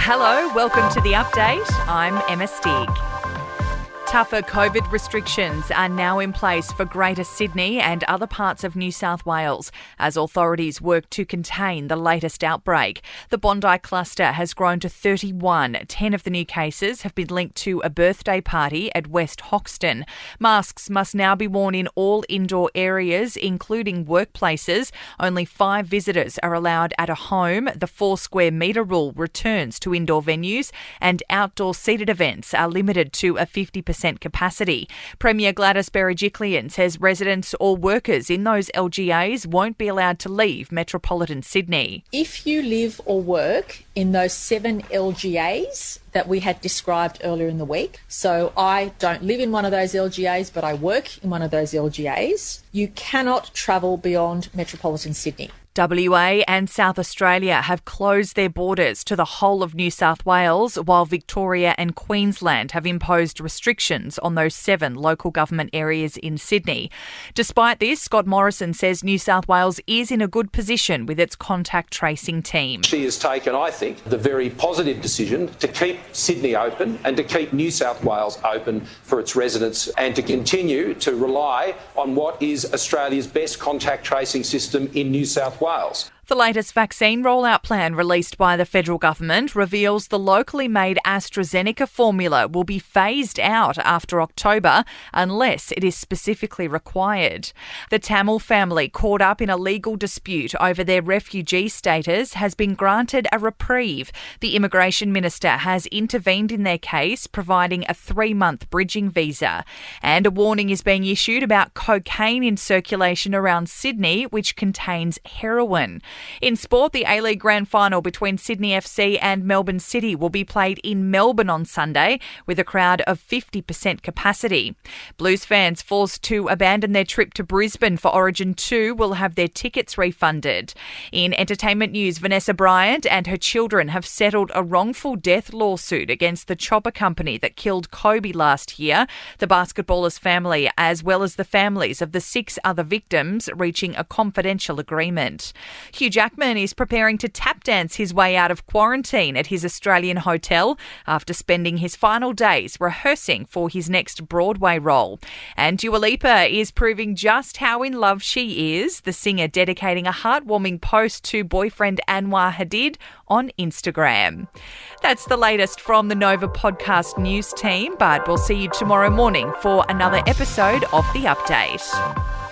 Hello, welcome to The Update. I'm Emma Stig. Tougher COVID restrictions are now in place for Greater Sydney and other parts of New South Wales as authorities work to contain the latest outbreak. The Bondi cluster has grown to 31. 10 of the new cases have been linked to a birthday party at West Hoxton. Masks must now be worn in all indoor areas, including workplaces. Only 5 visitors are allowed at a home. The 4 square metre rule returns to indoor venues, and outdoor seated events are limited to a 50% capacity. Premier Gladys Berejiklian says residents or workers in those LGAs won't be allowed to leave metropolitan Sydney. If you live or work in those 7 LGAs that we had described earlier in the week, so I don't live in one of those LGAs, but I work in one of those LGAs, you cannot travel beyond metropolitan Sydney. WA and South Australia have closed their borders to the whole of New South Wales, while Victoria and Queensland have imposed restrictions on those 7 local government areas in Sydney. Despite this, Scott Morrison says New South Wales is in a good position with its contact tracing team. She has taken, I think, the very positive decision to keep Sydney open and to keep New South Wales open for its residents and to continue to rely on what is Australia's best contact tracing system in New South Wales. The latest vaccine rollout plan released by the federal government reveals the locally made Astra Zeneca formula will be phased out after October unless it is specifically required. The Tamil family caught up in a legal dispute over their refugee status has been granted a reprieve. The immigration minister has intervened in their case, providing a 3-month bridging visa. And a warning is being issued about cocaine in circulation around Sydney, which contains heroin. In sport, the A-League Grand Final between Sydney FC and Melbourne City will be played in Melbourne on Sunday with a crowd of 50% capacity. Blues fans forced to abandon their trip to Brisbane for Origin 2 will have their tickets refunded. In entertainment news, Vanessa Bryant and her children have settled a wrongful death lawsuit against the chopper company that killed Kobe last year. The basketballer's family, as well as the families of the 6 other victims, reaching a confidential agreement. Hugh Jackman is preparing to tap dance his way out of quarantine at his Australian hotel after spending his final days rehearsing for his next Broadway role. And Dua Lipa is proving just how in love she is, the singer dedicating a heartwarming post to boyfriend Anwar Hadid on Instagram. That's the latest from the Nova Podcast News team, but we'll see you tomorrow morning for another episode of The Update.